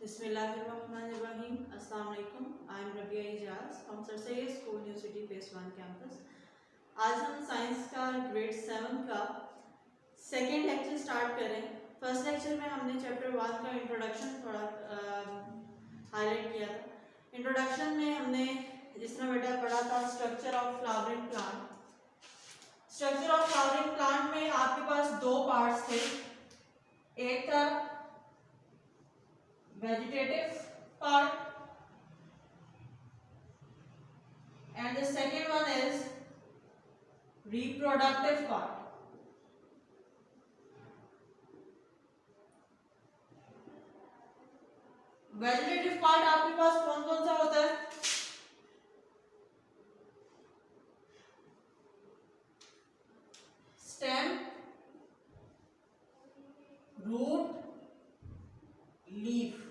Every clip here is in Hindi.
बिस्मिल्लाहिर्रहमानिर्रहीम। अस्सलाम वालेकुम। I am Rabia Ijaz from sir Syed school new city phase 1 campus. आज हम साइंस का ग्रेड 7 का सेकेंड लेक्चर स्टार्ट करें। फर्स्ट लेक्चर में हमने चैप्टर 1 का इंट्रोडक्शन थोड़ा हाईलाइट किया था। इंट्रोडक्शन में हमने जिसमें बेटा पढ़ा था structure of flowering plant. Structure of flowering plant में आपके पास दो पार्ट्स थे। एक था vegetative part and the second one is reproductive part. Vegetative part आपके पास कौन कौन सा होता है? Stem, root, leaf.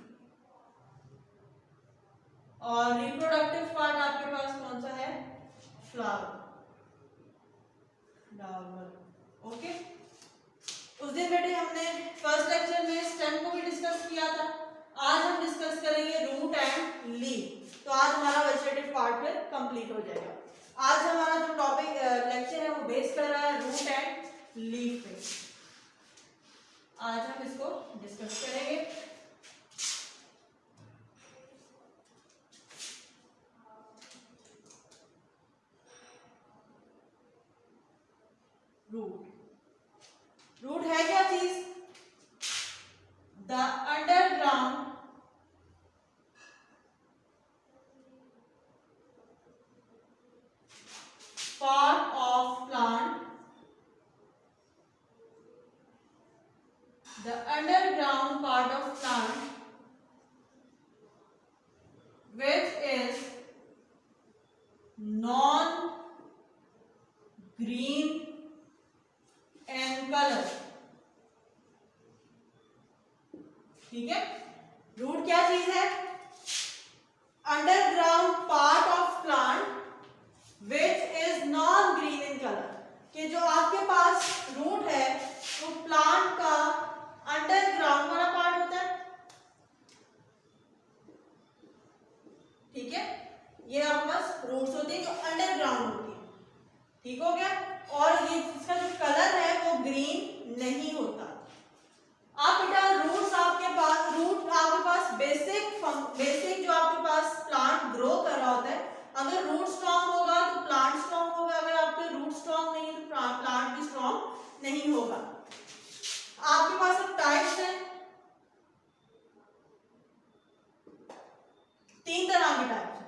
और रिप्रोडक्टिव पार्ट आपके पास कौन सा है? फ्लावर। ओके। उस दिन बेटे हमने फर्स्ट लेक्चर में स्टेम को भी डिस्कस किया था। आज हम डिस्कस करेंगे रूट एंड लीफ। तो आज हमारा वेजिटेटिव पार्ट फिर कंप्लीट हो जाएगा। आज हमारा जो टॉपिक लेक्चर है वो बेस कर रहा है रूट एंड लीफ पे। आज हम इसको डिस्कस करेंगे। रूट है क्या चीज? The underground part of plant, the underground part of plant which is non green and color। ठीक है। रूट क्या चीज है? Underground part of plant which is non green in colour. कि जो आपके पास रूट है वो प्लांट का अंडरग्राउंड वाला पार्ट होता है। ठीक है। ये आपके पास रूट्स होती है जो अंडरग्राउंड होती है। ठीक हो गया। और ये इसका जो कलर है वो ग्रीन नहीं होता। आप बेटा रूट आपके पास बेसिक जो आपके पास प्लांट ग्रो कर रहा होता है। अगर रूट स्ट्रांग होगा तो प्लांट स्ट्रांग होगा, अगर आपके रूट स्ट्रांग नहीं तो प्लांट भी स्ट्रांग नहीं होगा। आपके पास अब टाइप्स हैं, तीन तरह के टाइप्स हैं।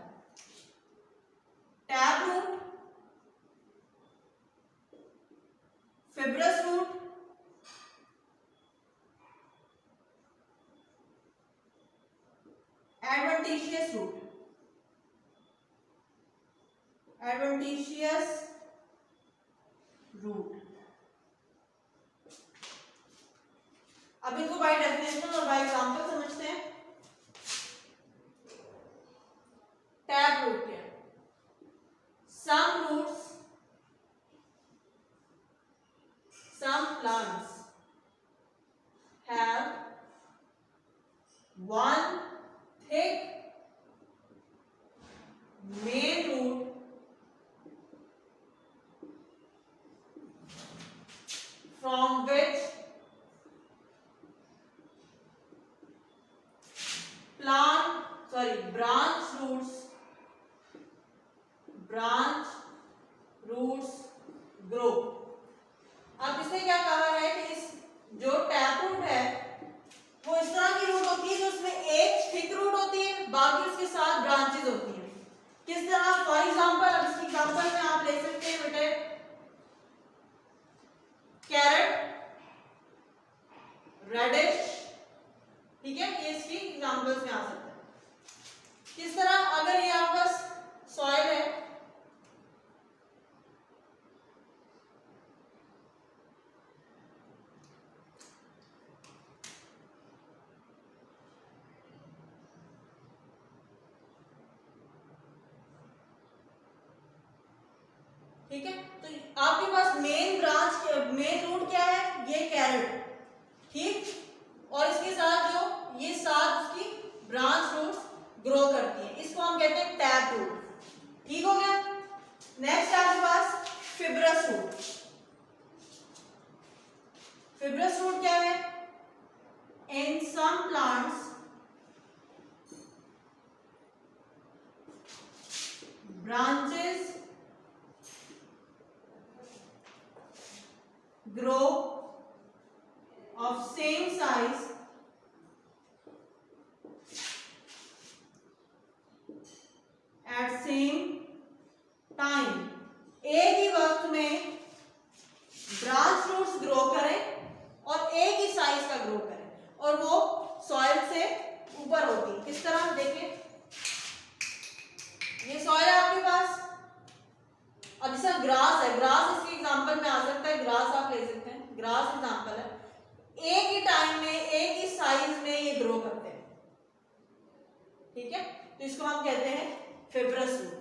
Tap root, fibrous root, adventitious root. Adventitious root. अब इनको बाय डेफिनेशन और बाय एग्जांपल समझते हैं। टैप रूट क्या है? Some roots, some plants have one thick main root from which branch roots grow। अब इसने क्या कहा है कि इस जो टैप रूट है वो इस तरह की रूट होती है जो उसमें एक थिक रूट होती है, बाकी उसके साथ ब्रांचेस होती हैं। किस तरह? फॉर एग्जांपल अब इसकी एग्जांपल में आप ले सकते हैं बेटे कैरेट, रेडिश। ठीक है, ये इसकी एग्जांपल्स में आ सकता है। किस तरह? अगर ये आपका सॉइल है, ठीक है, तो आपके पास मेन रूट क्या है? ये कैरेट। ठीक। और इसके साथ जो ये साथ उसकी ग्रो करती हैं, इसको हम कहते हैं टैप रूट। ठीक हो गया। नेक्स्ट आपके पास फिब्रस रूट। फिब्रस रूट क्या है? In some plants branches grow of same size at same time। एक ही वक्त में ब्रांच रूट्स ग्रो करें और एक ही साइज का ग्रो करें और वो सॉइल से ऊपर होती है। किस तरह? देखें, ये सॉइल है आपके पास और जैसा ग्रास है, ग्रास इसके एग्जांपल में आ सकता है, ग्रास आप ले सकते हैं, ग्रास एग्जांपल है। एक ही टाइम में एक ही साइज में ये ग्रो करते हैं। ठीक है, तो इसको हम कहते हैं फिब्रस रूट।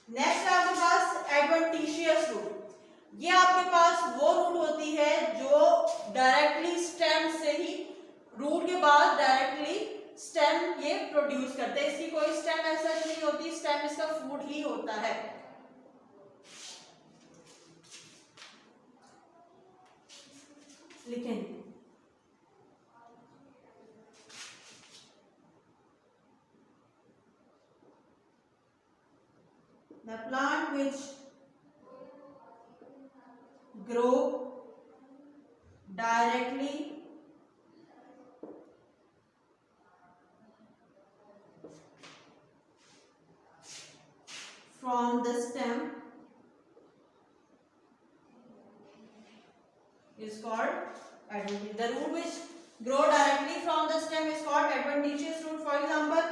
नेक्स्ट है आपके पास एडवेंटिशियस रूट। ये आपके पास वो रूट होती है जो डायरेक्टली स्टेम से ही, रूट के बाद डायरेक्टली स्टेम ये प्रोड्यूस करते हैं। इसकी कोई स्टेम ऐसा नहीं होती, स्टेम इसका फूड ही होता है। लिखें, the plant which grow directly from the stem is called adventitious. The root which grow directly from the stem is called adventitious root. For example,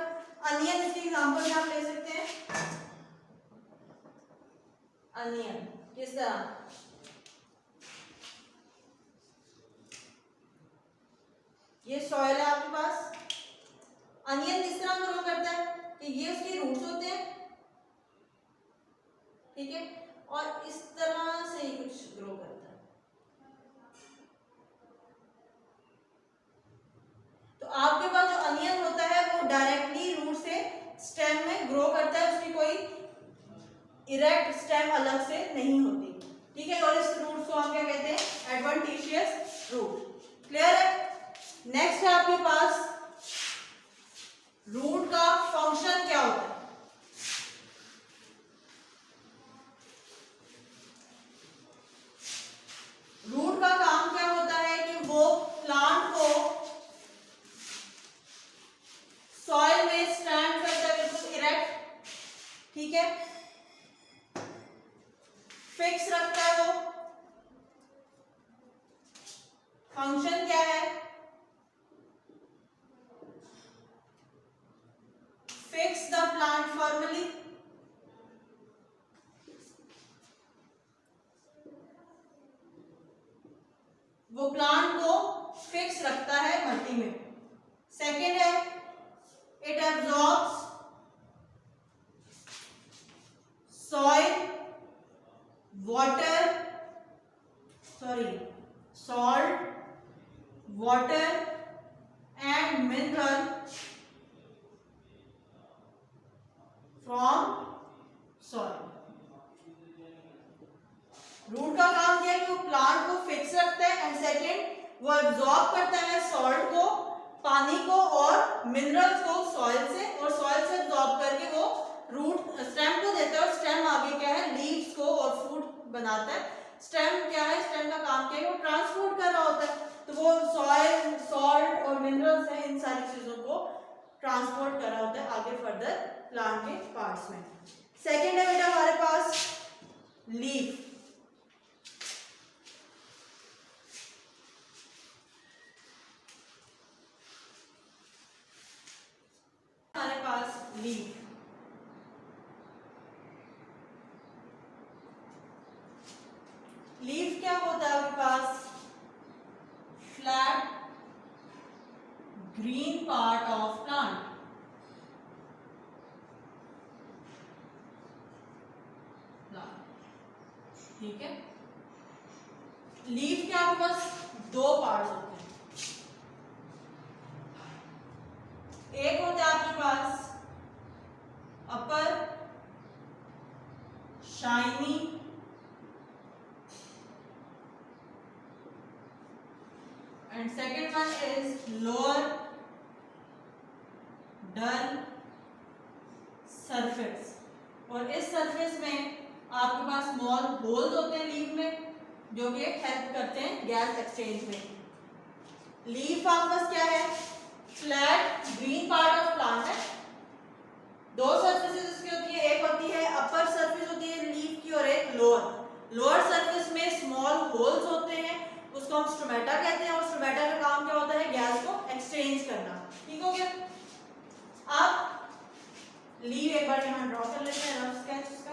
onion इसके एग्जाम्पल में आप ले सकते हैं। अनियन किस तरह? ये सॉइल है आपके पास। अनियन किस तरह ग्रो करता है कि ये उसके रूट्स होते हैं, ठीक है, और इस तरह से ही कुछ ग्रो करता है। तो आपके पास जो अनियन होता है वो डायरेक्टली रूट से स्टेम में ग्रो करता है, उसकी कोई इरेक्ट स्टेम अलग से नहीं होती। ठीक है, और इस रूट को हम क्या कहते हैं? Adventitious root. क्लियर है? नेक्स्ट है आपके पास रूट का फंक्शन क्या होता है? रूट का काम क्या होता है कि वो प्लांट को सॉइल में स्टैंड करता है, बिल्कुल इरेक्ट, ठीक है, फिक्स रखता है। वो फंक्शन क्या है? फिक्स द प्लांट फॉर्मली, वो प्लांट को फिक्स रखता है मट्टी में। सेकेंड है it absorbs soil water, salt, water and mineral from soil। Root का काम क्या है कि वो प्लांट को फिक्स रखता है एंड सेकेंड वो एब्जॉर्ब करता है सॉल्ट को, पानी को और मिनरल्स को सॉइल से, और सॉइल से एब्जॉर्ब करके वो रूट स्टेम को देता है और स्टेम आगे क्या है? लीव्स को और फ्रूट बनाता है। स्टेम क्या है? स्टेम का काम क्या है? वो ट्रांसपोर्ट कर रहा होता है, तो वो सॉइल, सॉल्ट और मिनरल्स हैं, इन सारी चीजों को ट्रांसपोर्ट कर रहा होता है आगे फर्दर प्लांट के पार्ट्स में। सेकेंड है बेटा हमारे पास लीफ। हमारे पास लीफ, लीफ क्या होता है आपके पास? Flat green part of plant. ठीक है, लीफ के आपके पास दो पार्ट्स होते हैं। एक होता है आपके पास shiny and second one is lower dull surface। और इस सरफेस में आपके पास स्मॉल होल्स होते हैं लीफ में, जो कि हेल्प करते हैं गैस एक्सचेंज में। लीफ आपके पास क्या है, flat green part of plant है। दो सरफेसेस इसकी होती है, एक होती है अपर सरफेस होती है लीफ की और एक लोअर। लोअर सरफेस में स्मॉल होल्स होते हैं, उसको हम स्टोमेटा कहते हैं, और स्टोमेटा का काम क्या होता है, गैस को एक्सचेंज करना। ठीक हो गया। अब लीव एक बार यहां ड्रॉ कर लेते हैं रफ स्केच इसका।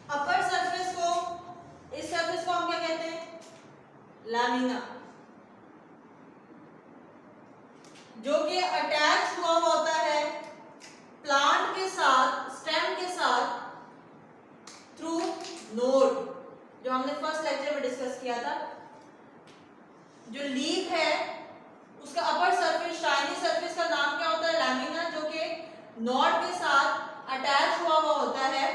अपर सरफेस को, इस सरफेस को हम क्या कहते हैं, लैमिना, जो कि अटैच हुआ होता है प्लांट के साथ, स्टेम के साथ थ्रू नोड, जो हमने फर्स्ट लेक्चर में डिस्कस किया था। जो लीफ है उसका अपर सरफेस, शाइनी सरफेस का नाम क्या होता है, लैमिना, जो कि नोड के साथ अटैच हुआ होता है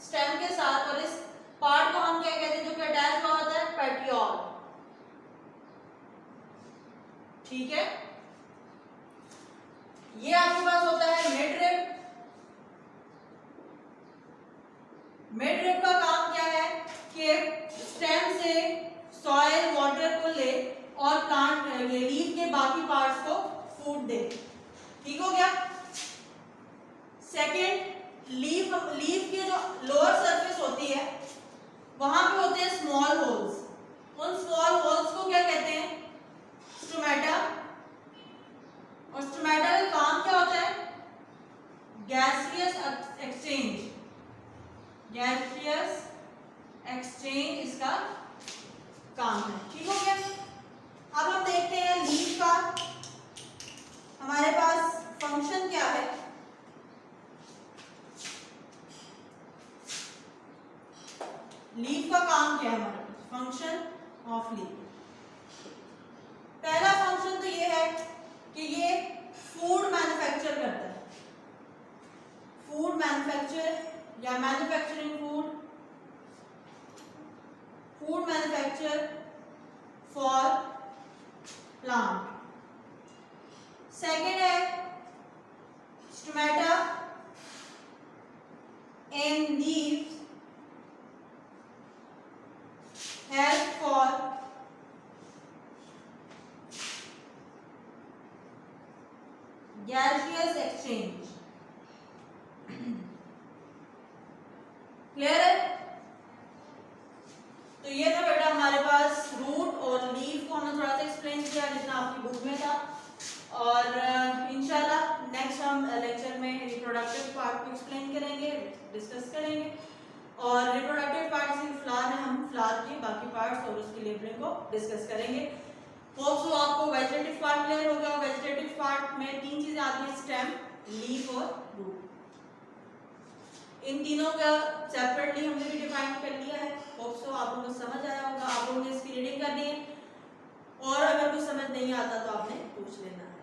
स्टेम के साथ, और इस पार्ट को हम क्या कहते हैं जो कि अटैच हुआ होता है, पेटियोल। ठीक है। ये आपके पास होता है मिड रिब। मिड रिब का काम क्या है कि स्टेम से सॉइल वाटर को ले और प्लांट लीफ के बाकी पार्ट्स को फूड दे। ठीक हो गया। सेकेंड, लीफ की जो लोअर सरफेस होती है वहां पे होते हैं स्मॉल होल्स। उन स्मॉल होल्स को क्या कहते हैं, स्टोमेटा। और स्टोमेटा का काम क्या होता है, गैसियस एक्सचेंज। गैसियस एक्सचेंज इसका काम है। ठीक हो गया। अब हम देखते हैं लीफ का हमारे पास फंक्शन क्या है। लीफ का काम क्या है, हमारा फंक्शन ऑफ लीफ। पहला फंक्शन तो ये है कि ये फूड मैन्युफैक्चर करता है। फूड मैन्युफैक्चर या manufacturing food, food manufacture for plant. Second है stomata in leaves help for gaseous exchange। Clear है। तो ये था बेटा हमारे पास रूट और लीफ को हमने थोड़ा सा एक्सप्लेन किया जितना आपकी बुक में था, और इंशाल्लाह नेक्स्ट हम लेक्चर में रिप्रोडक्टिव पार्ट को एक्सप्लेन करेंगे, डिस्कस करेंगे। और रिप्रोडक्टिव पार्ट से फ्लावर है, हम फ्लावर के बाकी पार्ट्स और उसकी लेबलिंग को डिस्कस करेंगे। होप सो आपको वेजिटेटिव पार्ट क्लियर होगा। वेजिटेटिव पार्ट में तीन चीजें आती हैं, स्टेम, लीफ और रूट। इन तीनों का सेपरेटली हमने भी डिफाइन कर लिया है। होप सो आप लोगों को समझ आया होगा। आप लोगों ने इसकी रीडिंग करनी है, और अगर कुछ समझ नहीं आता तो आपने पूछ लेना है।